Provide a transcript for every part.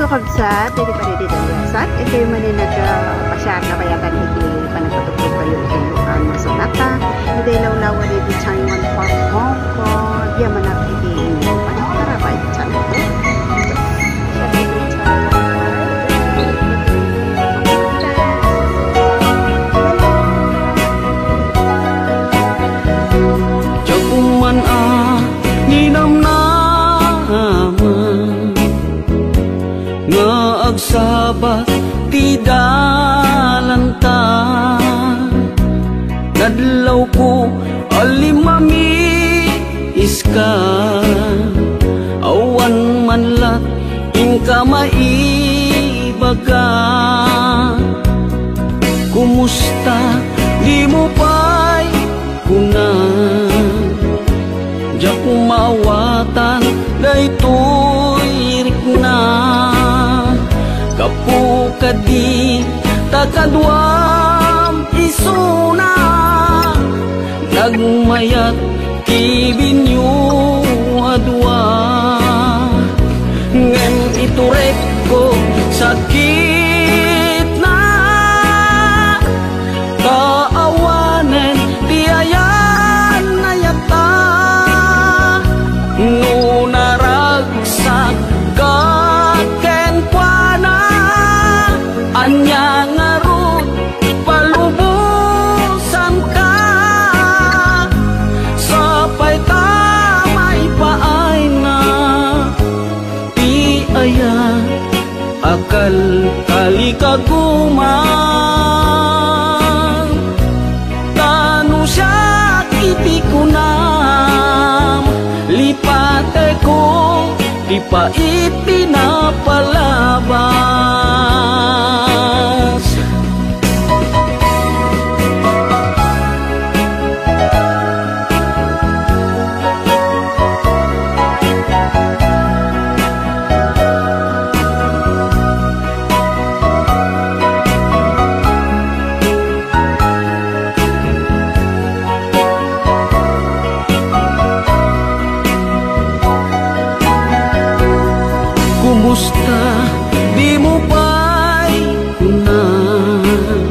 kakabsat, hindi pa rin didaliasat. Ito yung nagpasyat na kaya kan hindi pa nagpatupog kayo ilukan masunata. Hindi lawlawan rin di Changwon Park, Hong Kong. Diyan manap hindi inyo. Panagkarabay di Changwon Park. Jakuman ninam nga agsabat ti dalanta nadlaw ko alimami iska awan manlat ingka maibaga kumusta di mo pa'y kunan diya kumawatan daytoy rikna kapu kadi takadwam isuna nagmayat kibinyo adwa ngem iturek ko sakit na kaawanen tiayan na yata nunaragsak kaken kuana anya ngarut palubusan ka sapay tamay paay na ti aya akal kali kaguman tanu siya kiti kunam lipate ko di pa itinapalabas kumusta di mo pa'y kunan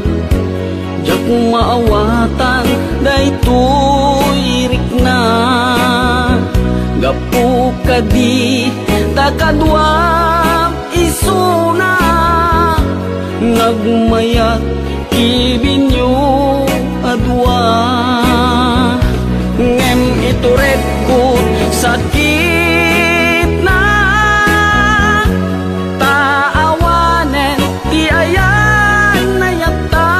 diya kung maawatan daytoy rikna gapu kadi takadwam isuna nagmayat kibinyo adwa ngem ituret ko sakit na taawanen ti ayan na yata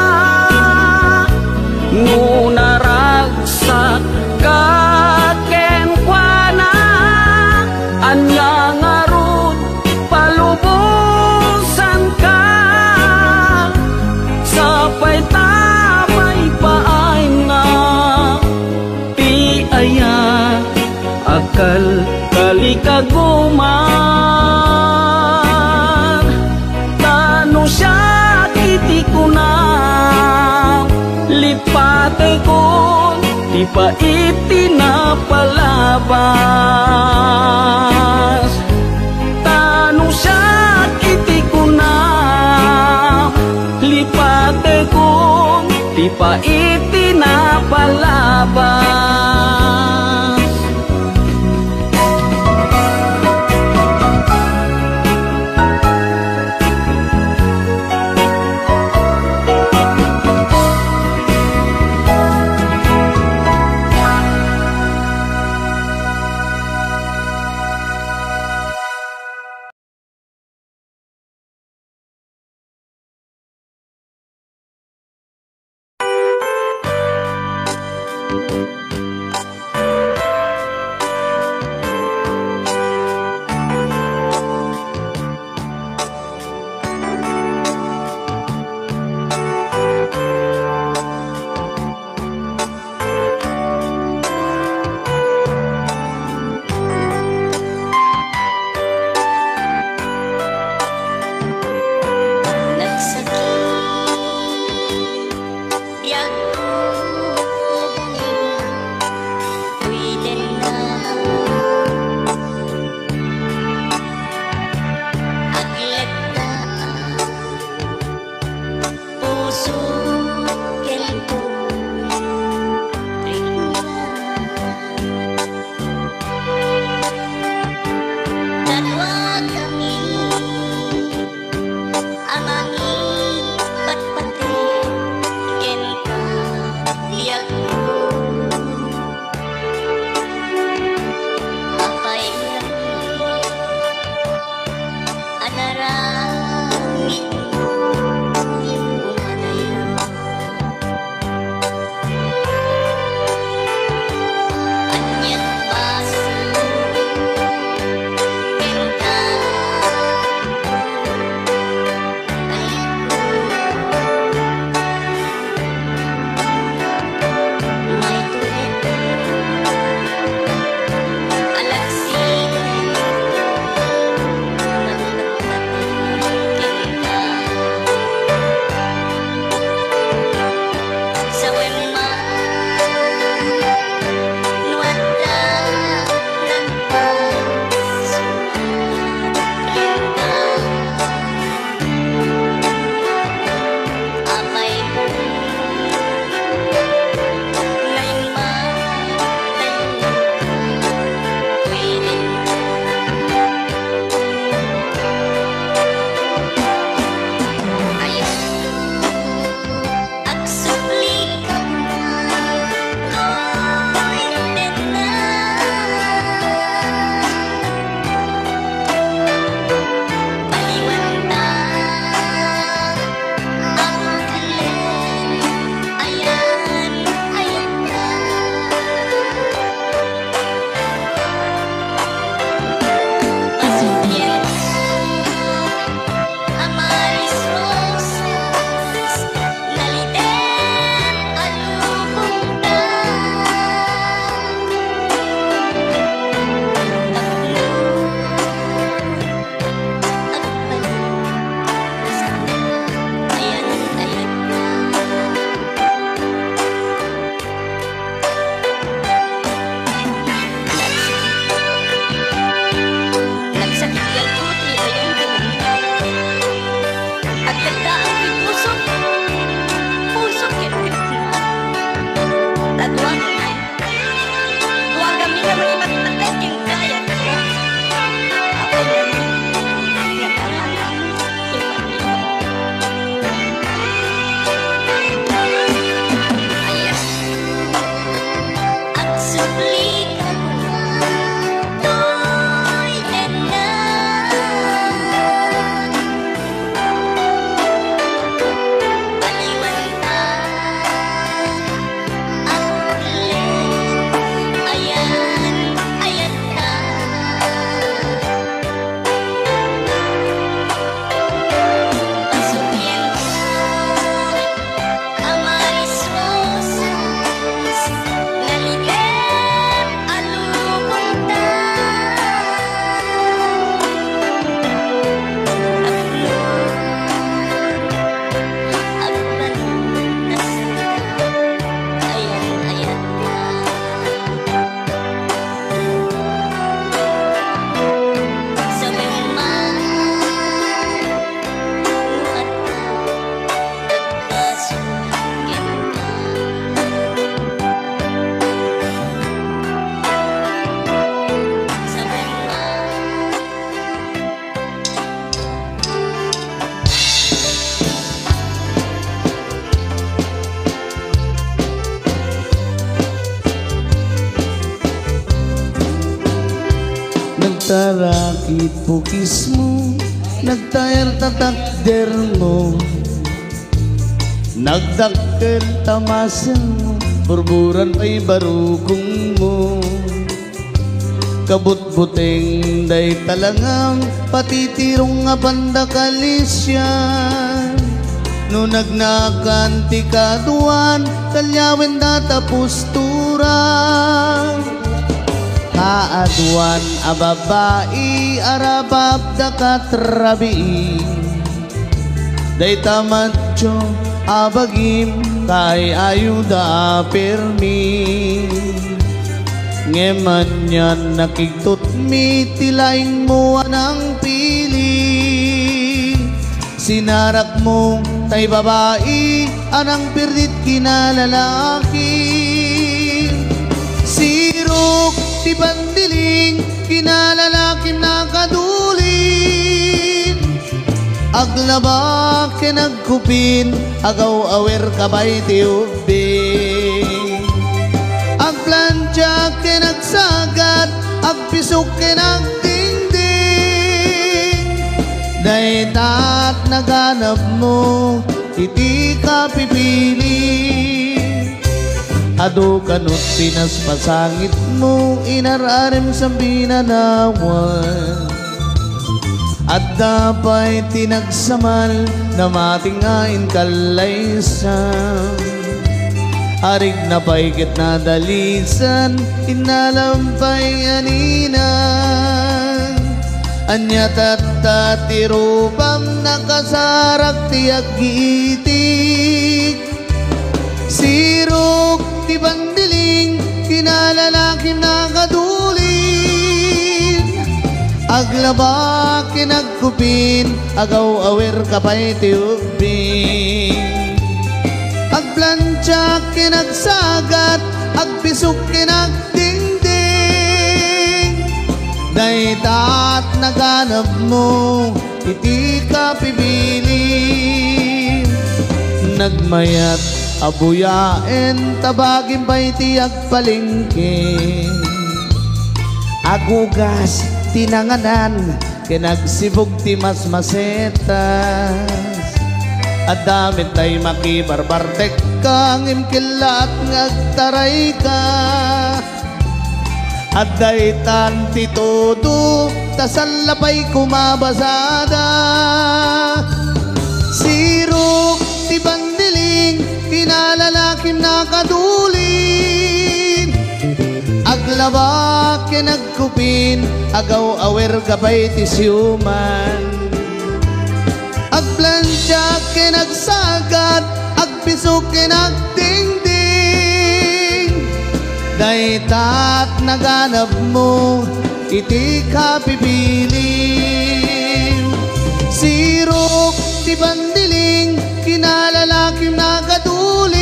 nunaragsak kaken kuana anya ngarut palubusan ka sapay tamay paay na ti aya akal kali kaguman tanu siya kiti kunam lipate ko di pa itinapalabas tanu siya kiti kunam lipate ko di pa itinapalabas. Nagtarakit pukis mo, nagtayar tatakder mo, nagdakkel tamasan mo, burburan pa'y barukong mo. Kabut-buteng day talangang, patitirong nga pandakalisyan. No nagnakan ti kaduan, kalyawen datapusturan. Kaaduan a babae, arabab da katrabi. Day tamatyo abagim, kay ayuda permi. Ngeman yan nakigtot mi, tilaing mo anang pili. Sinarak mo tay babae, anang pirdit kinalalaki. Sirok ti pandiling, kinalalakim na kadulin. Aglaba kinagkupin, agaw awer kabay ti ubing. Agplantya kinagsagat, agpisok kinagdingding. Daytat naganap mo, iti ka pipili. Ado kanot pinas pasangit mo, inararim sa binanawan. At dapay tinagsamal na matingain kalaysan. Arig na paigit na dalisan, inalampay aninan. Anya tatatirupam nakasarak tiyak giitik. Sirok ti bandiling kinalalakim nakadulin. Aglaba kinagkupin agaw awer kapay ti ubing. Agplansya kinagsagat agpisok kinagdingding. Daytat naganap mo, iti ka pipili. Nagmayat abuyaen, tabagin pa'y ti agpalingking. Agugas tinanganan, kinagsibog ti masmasetas. At damit tay makibarbartek kang imkilat ngagtaray ka. At daytan ti todo, tasalapay kumabasada. Sirok ti bandiling, kinalalakim nakadulin. Aglaba kinagkupin, agaw awer gabay ti siyuman. Agplansya kinagsagat, agpisok kinagdingding. Daytat naganap mo, iti ka pipili. Sirok ti bandiling, kinalalakim nakadulin.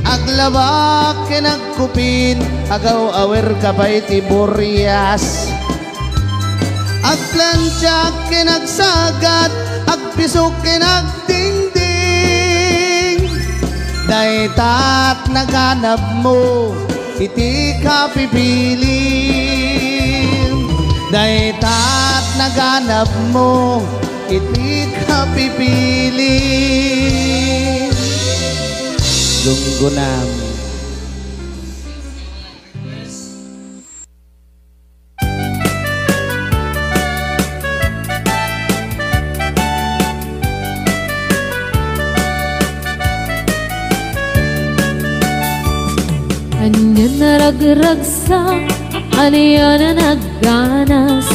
Aglaba kinagkupin, agaw awer kapay ti boryas. Agplansya kinagsagat, agpisok kinagdingding. Daytat naganap mo, iti ka pipili. Daytat naganap mo, iti ka pipili. Gunggunam. Anya na ragragsa, anya na nagganas,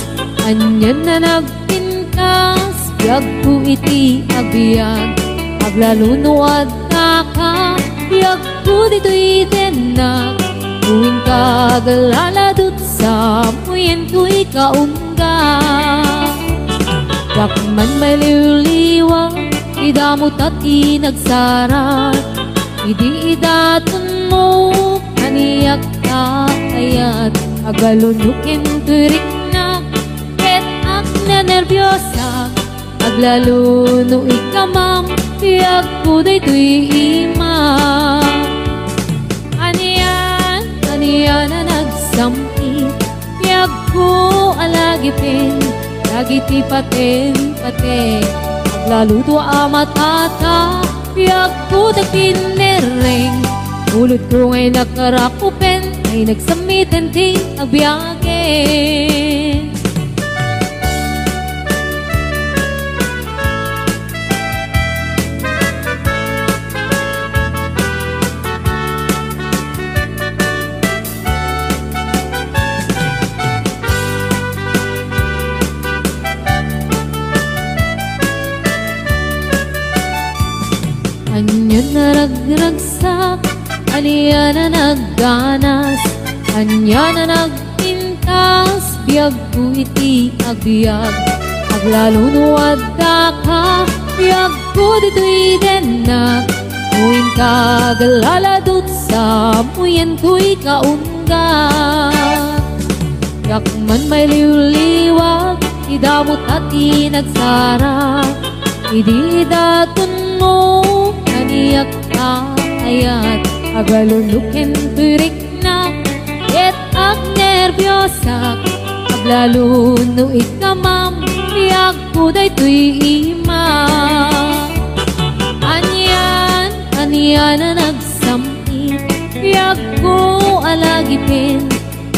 anya na nagpintas, biyag ko iti agbiag. Aglaluno at naka, biyag ko dito'y denag. Tuwing kagaladot sa muyen ko'y kaungga. Wakman may liwliwang, idamot at inagsarat. Idi idatun mo, kaniyak kakayat. Agalunukin turik na, ket ak na nervyosa. Aglaluno ikamam, tiyak ko daytoy imam. Aniyan na nagsampit, tiyak ko alagipin. Lagiti paten, aglaluto amatata. Tiyak ko nagpinereng, ulod ko ngay nakarakupen, ay nagsamitan ti agbiyagen. Anya na ragragsak, anya na nagganas, anya na nagpintas, biyag ko iti agbiag. Aglaluno at daka, biyag ko dito'y denag. Muin kagaladot sa muyen ko'y kaungga. Yakman may liwliwag, idamot at inagsara. Idi datun mo, kaniyak kakayat. Agalunukin turik na, ket ak nervyosa. Aglaluno ikamam, ko day tuy ima. Anya na nagsamit, yak ko alagipin,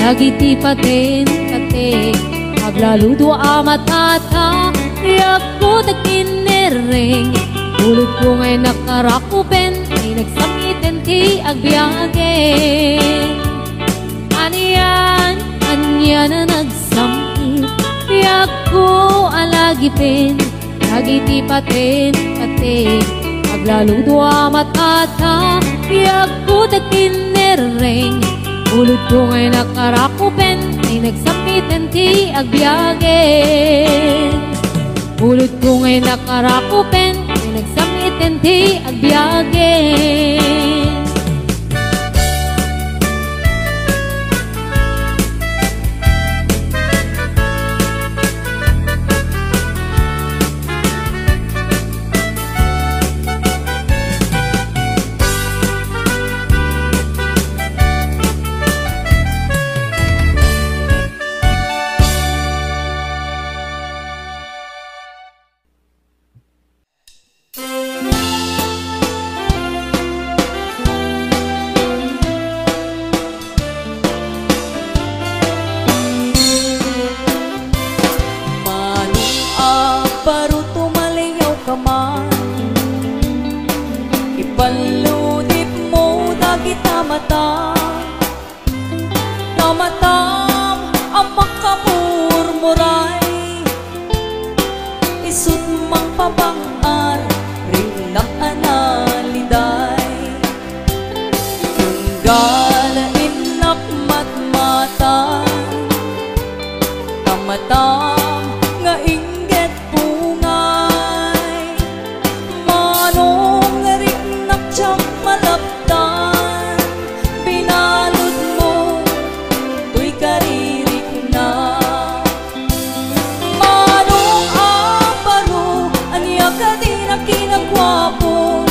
lagiti paten kate, aglaludo amatata, yak ko takinereng, ulit ko ngay nakarakupen, ay nagsamitin ti agbiage. Anya na nagsamit, yak ko alagipin, lagiti paten kate, aglaludo amatata, yak ko takinereng, ulit ko ngay nakarakupen, ay nagsamitin ti agbiage. Ulit ko ngay nakarakupen, ay nagsamitin ti agbiage. Ipaludip mo dagita mata, namatam ang makamurmuray, isut mang pabangar, rinnak analiday, tunggalain nakmat mata, namatam nga inget pungay, manong rinnak tiyang malaptan, binalot mo tuy karirik na. Manong aparo anya ka din ang kinagwapo,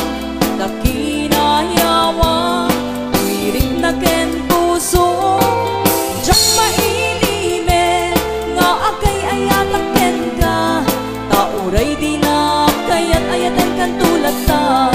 nakinayawa tuwirik na ken puso, diyak mailime nga agay ayatak ken ka, tauray di na kayat ayatan kan tulad ta.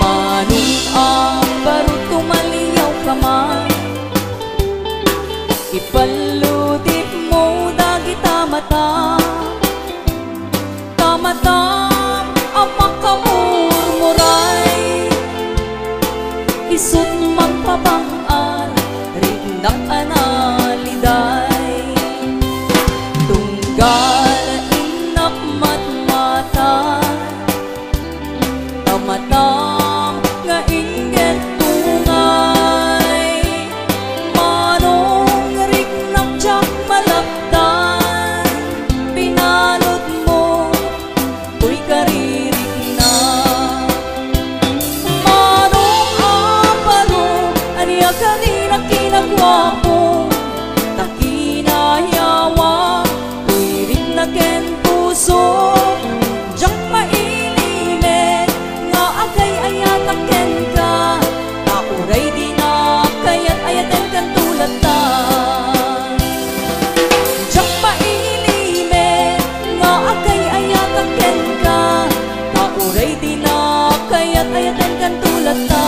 Manong aparo tumaliyaw ka man, ipaludip mo dagita mata, tamatam ang makamurmuray, isut magpabangar, rinnak analiday, tunggal inak matmata, tamatam nga inget tungay, manong rinnak tiyak malapdan, binalot mo tuy karirik na. Manong aparo anya ka din ang kinagwapo, nakinayawa tuwirik na ken puso, diyak mailime nga agay ayatak ken ka, tauray di na kayat ayatan kan tulad ta. Diyak mailime nga agay ayatak ken ka, tauray di na kayat ayatan kan tulad ta.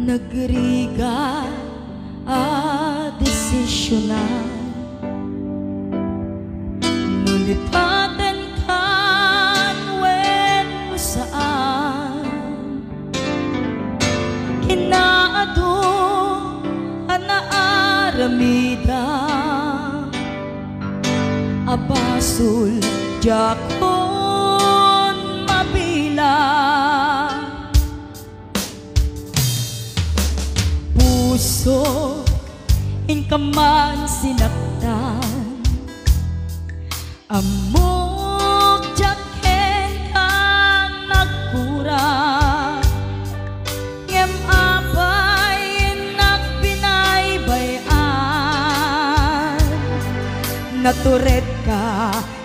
Nagriga a desisyonan, nulipatan kan wen saan, kinaado aramida abasul jakon mabila puso in ka man sinaktan amok jaken ka nagkura ngem apay nagbinaybayan naturet ka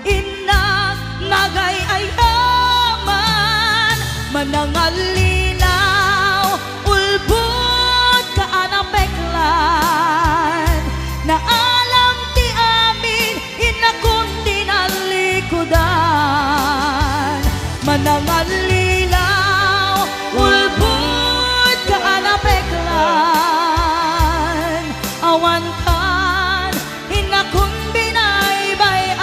inak nagay ayaman manangalilaw ulbod ka anapeklan na alam ti amin inakundi nalikudan manangalilaw ulbod ka anapeklan awan kan inakun binaybayan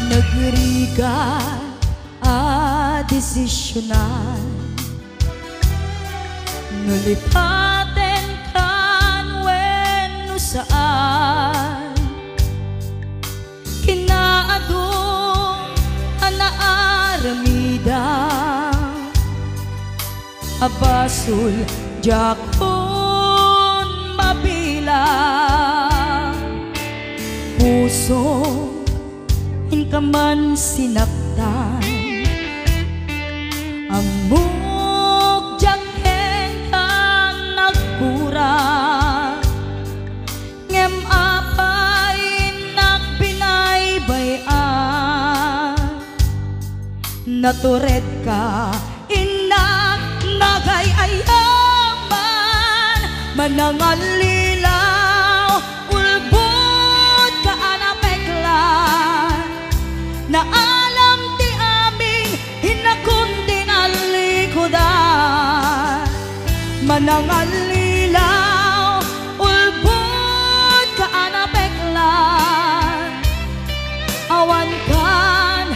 nagriga a desisyonan nulipaten kan wenno saan kinaadong anaaramida abasul jakon mabila puso in ka man sinaktan amok jaken kang nagkura ngem apay nagbinaybayan naturet ka inak nagay ayaman manangalilaw ulbod ka anapeklan na alam ti aming hinakundi nalikudan manangalilaw ulbod ka anapeklan awan kan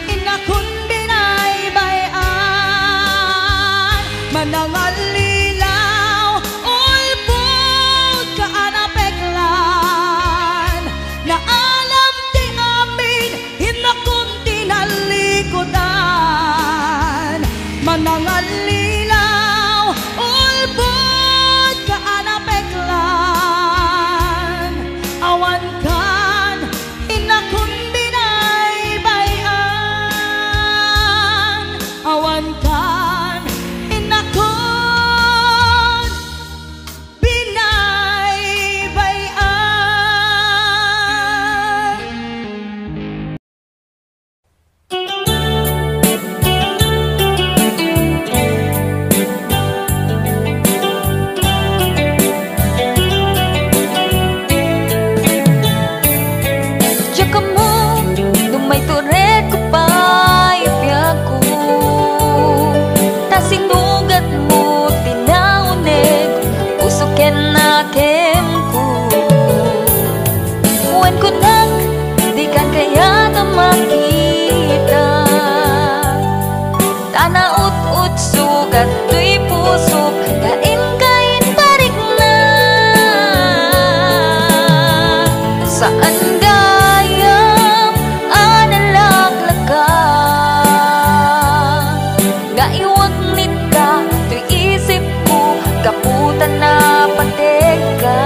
inakun binaybayan manangalilaw ulbod ka anapeklan na alam ti amin hinakundi nalikudan manangalilaw ulbod ka anapeklan awan kan inakun binaybayan awan kan inakun binaybayan. May turet ko pa ipiyag ko tasinugat mo tinaunig usuken na kem ko wen ko nang di kan kaya na makita tanaut-ut sugat tuy puso kain-kain parik na saan kaputan na pateka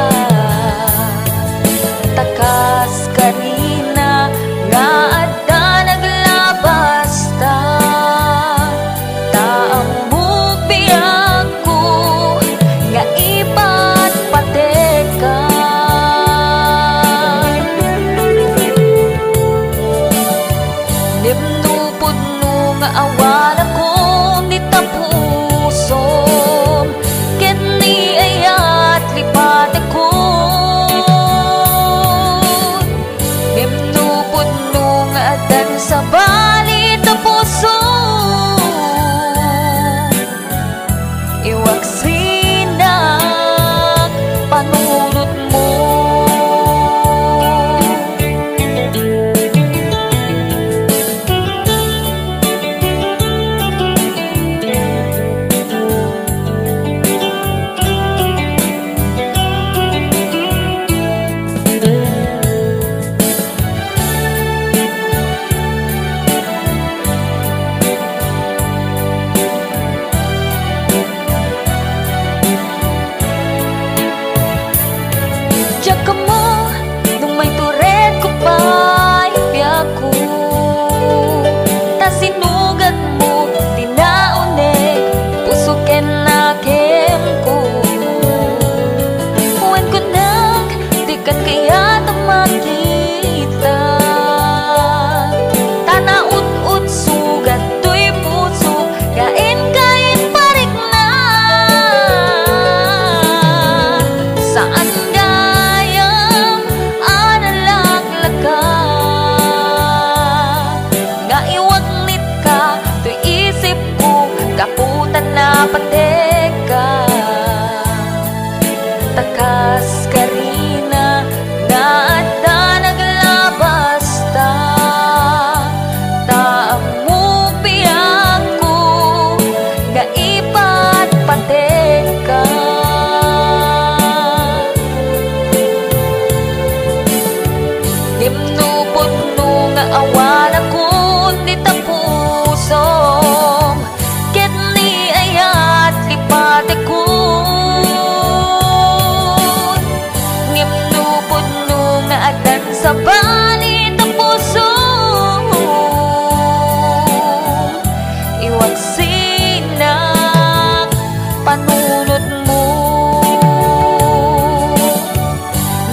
takas kanina nga adda naglabas ta taamog biyag ko nga ipat pateka nimnupod no nga awala ko ni tapuso ni ayat lipat ako memnupod nung adan sa balit na puso pateka takas karina na adda naglabas ta taamu piyaku nga ipat pateka gimnupod no nga awan ako di tapusom ket ni ayat lipat ako gimnupod no nga adan sa bali tapusom iwag sinak panunod mo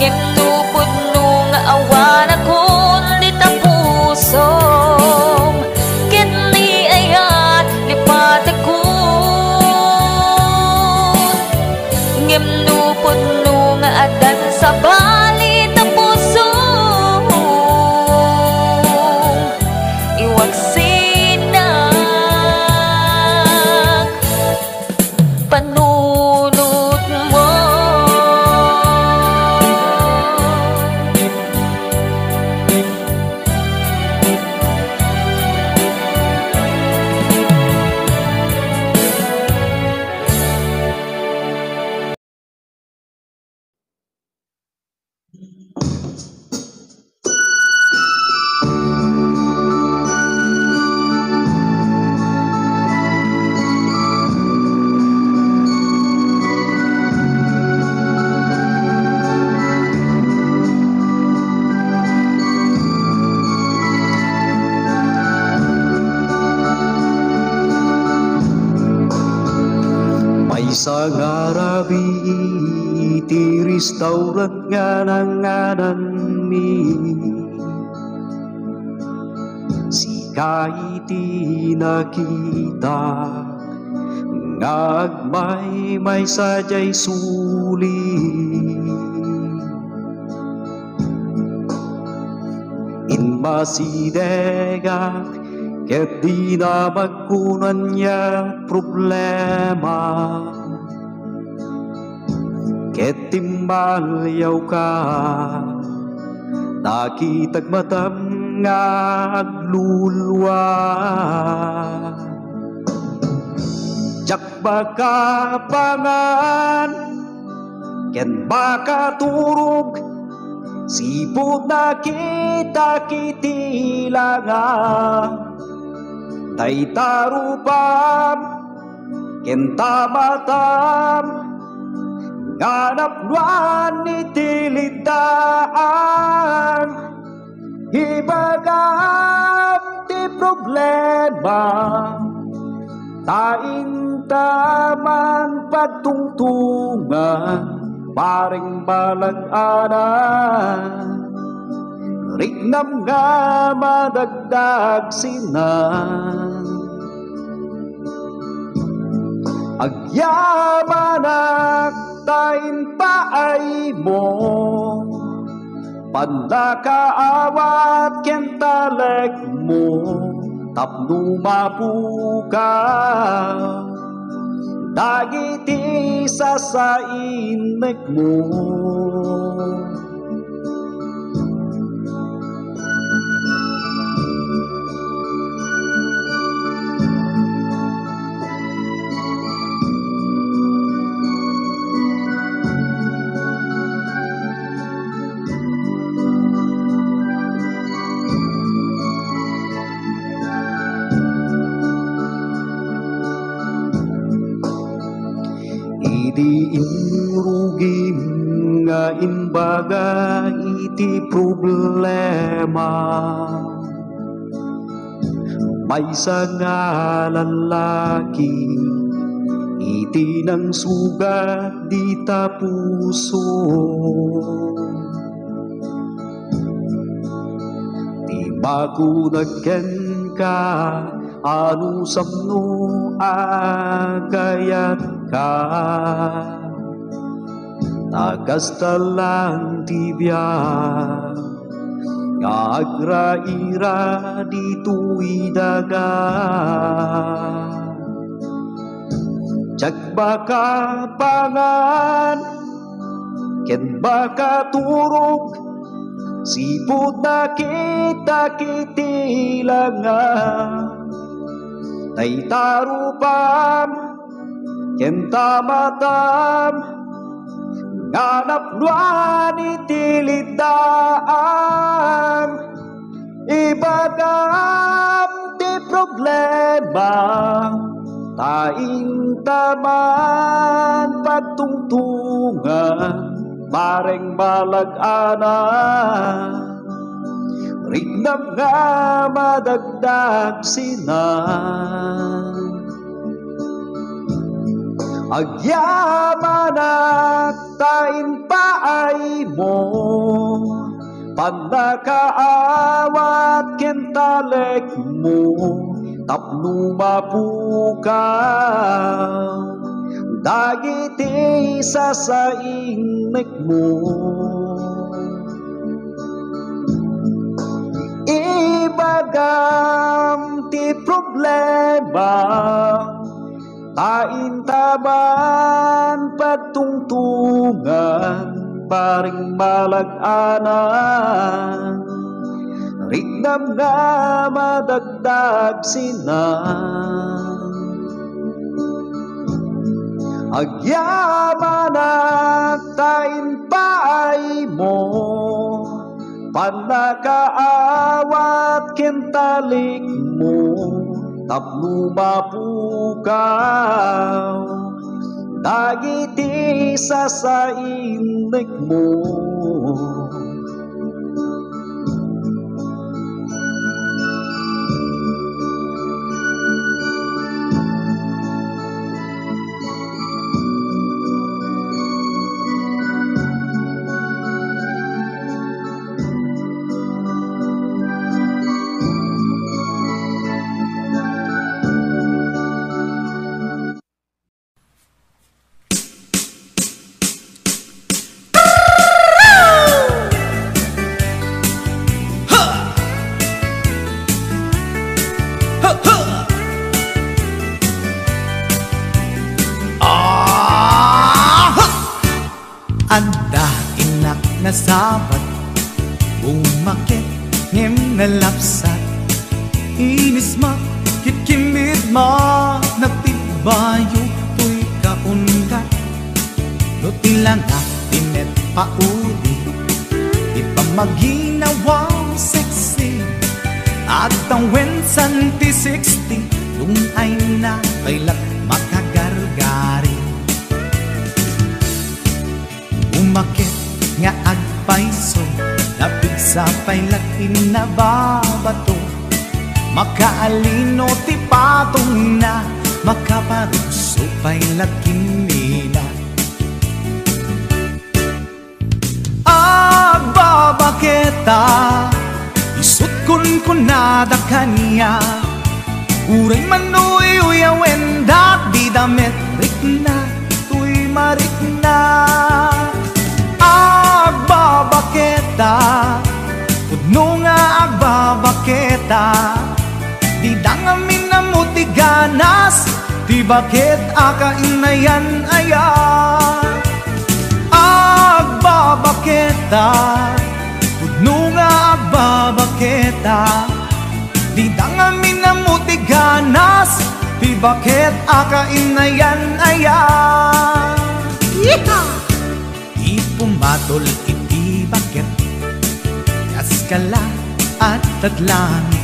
gimnupod no nga awan ako di tapusom ket ni ayat lipat ako gimnupod no nga adan sa bali tapusom iwag sinak panunod mo. May sangarabi iti restaurant nga nanganan mi sika iti nakita nga agmay may sadyay suli inmasidegak ket di na magkunan niya problema ket timbalyaw ka nakitag matam nga aglulwa jak baka pangan ken baka turog sipot na kita kitilanga tay tarupam ken tamatam nganapnuan itilidaan ibagam ti problema tain taman pagtungtungan paring balag-anan rignam nga madagdag sinan agyamanak tain paay mo pandakaawat ken taleg mo tapno mapuka dagiti sasainek mo Idi inrugim nga imbaga iti problema may nga lalaki iti nang sugat di tapuso ti makunagken ka anu samno agayat ka nagastalang tibiyag ngagraira dito'y daga Jag baka pangan, ken baka turog, sipod na kita kitilangan. Tay tarupam, ken tamatam, nganap nuan itilidaan. Ibagam ti problema, taing taman pagtungtungan, pareng malag-anan. Rignam nga madagdag sinan. Agyamanak tain paay mo, panakaawat kentalek mo, tapno mapukaw, dagiti sasainek mo. Ibagam ti problema, tain taban pagtungtungan, paring malag-anan. Rignam nga madagdag sinan. Agyamanak tain paay mo, panakaawat kentalik mo, tapno mapukaw, dagiti sasainek mo. Anda inak na sabat, bumakit ngem nalapsat, inis ma kitkimid ma, nagtibayo tuy kaungat. No tilanga tinet paudi, ipamaginawang sexy, at ang wensan ti 60, nung ay na kailat makagargari. Umakit nga agpaiso, napig sa pailakin na babato, makaalino ti patong na, makaparuso pailakin nila. Agbabaketa, isut kun nada kanya, uray manuy uyawen dat di damit rikna, tuy marikna. Agbabaketa, pudno nga agbabaketa, di dangamin na mo ti ganas, ti bakit akainayan aya. Agbabaketa, pudno nga agbabaketa, di dangamin na mo ti ganas, ti bakit akainayan aya. Yeehaw! Pumatol iti bakit, kaskala at tadlangit,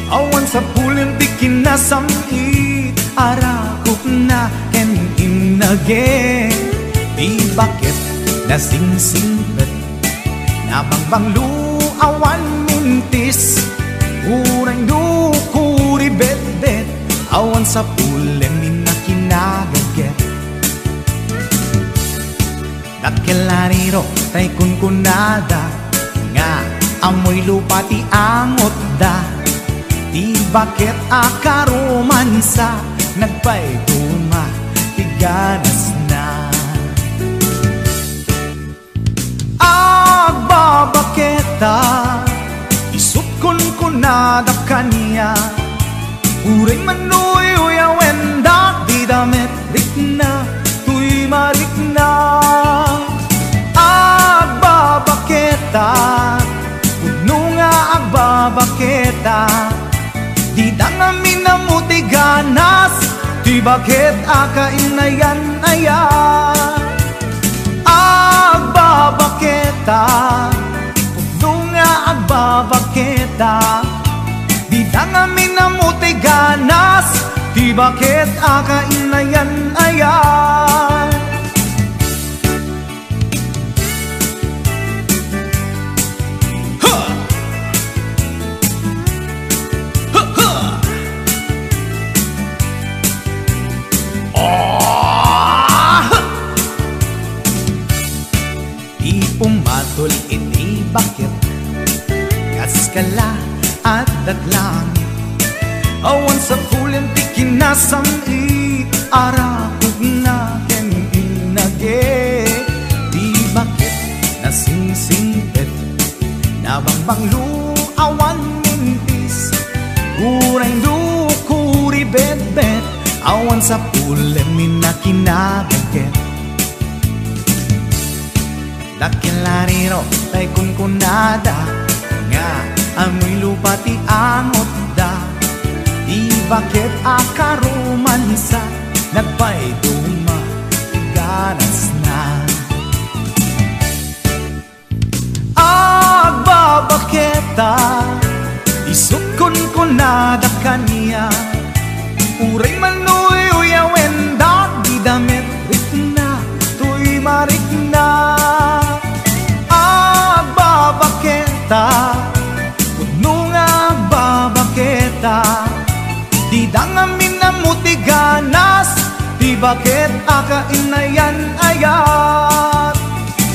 awan sa pulin ti kinasamit, arakop na ken inage. Di bakit nasingsingpet, nabangbanglu awan mintis, urang dukuri bet-bet, awan sa pulin minakinagaget. Dakelariro tay kunkunada, nga amoy lupa ti amot da, di bakit akaromansa, nagpayduma ti ganas na. Agbabaketa, isut kunkunada kanya, uray manuy uyawen da, di damit baketa di dangami na muti ganas di bakit akain na yan aya agbabaketa pudunga agbabaketa di dangami na muti ganas di bakit akain na yan aya Pumatol ini bakit kaskala at datlang awan sa kulim tikinasam i arakog na inage di bakit nasingsingpet nabangbang luawan mintis kurang dukuri bet-bet awan sa kulim minakinabaget Dakilariro tay kunkunada nga amoy lupa ti angot da di bakit akarumansa nagpay duma ganas na agbabaketa isut kunkunada kaniya uray manuy uyawen da di damit rikna tuy marikna Puno nga babaketa di dangamin na muti ganas di bakit akain na yan ayat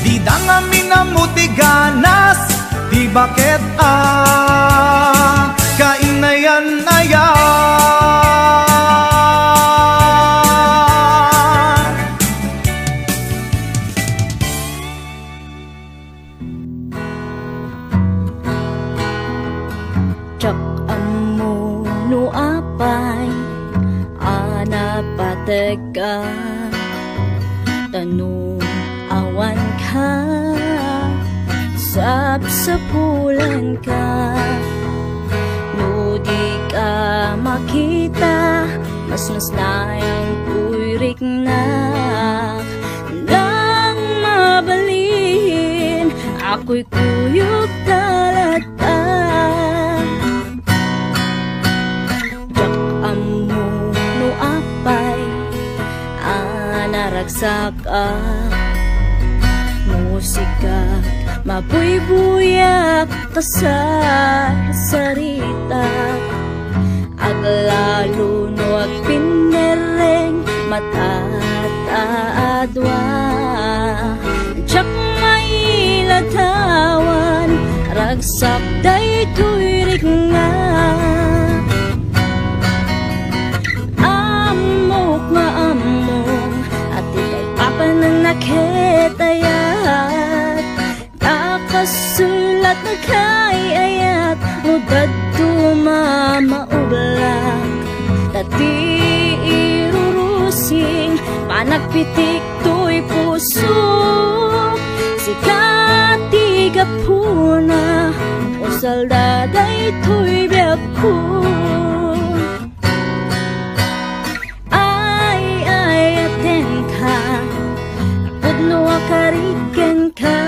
di dangamin na muti ganas di bakit akain na yan ayat Teka, tanong awan ka, sapsapulan ka, no di ka makita, mas na yung tuirik na, nang mabalin, ako'y kuyog talata. Nagsaka musika mabuybuyak kasar sarita aglalo no agpinereng matataadwa tsak mailatawan ragsak day tuirik nga naketayat nakasulat na kay ayat mudad tumamaublak tati irurusing panagpitik to'y puso sikati gapuna usal daday to'y biyakun ay aten ka no akariken ka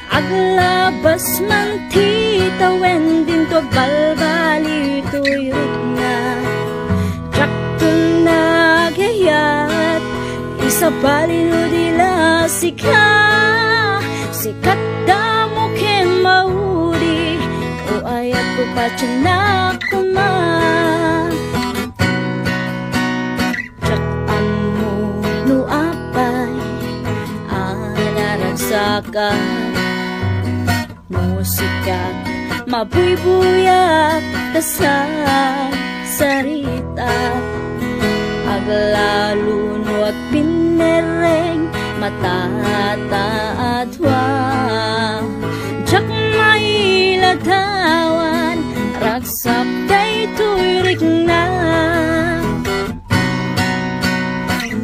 aglabas man titawen din to balbali tuyrik nga tsak tunagayat isa balino dila sika sikat damo ken maudi o ayat ko pachanak kuma saka musika mabuybuyak kasar sarita aglalo no agpinereng matataadwa jak mailatawan ragsap day tuirik na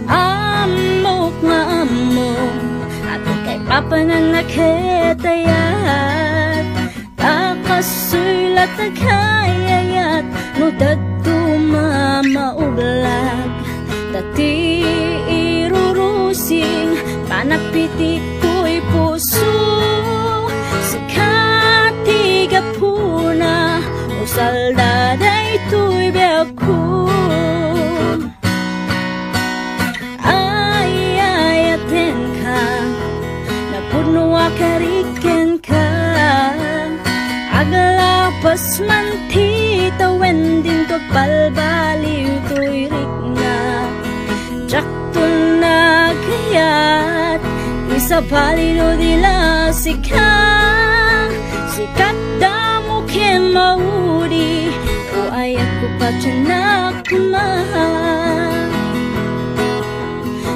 amok nga amok Papa na naketayat, takasuy ulat na kayayat no dadto maublag dati irurusing panagpitik ko'y puso sikati gapuna usal daday to'y beako ayayaten ka napudno akariken ka aglapas man ti tawen din to balbaliw to'y rikna jaktul na kayat isa palino dila sikat damo ken maudi o ayat ko pa tiyanak mahal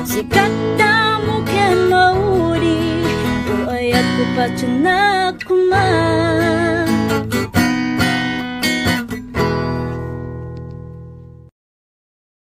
sikat damo ken maudi o ayat ko pa tiyanak mahal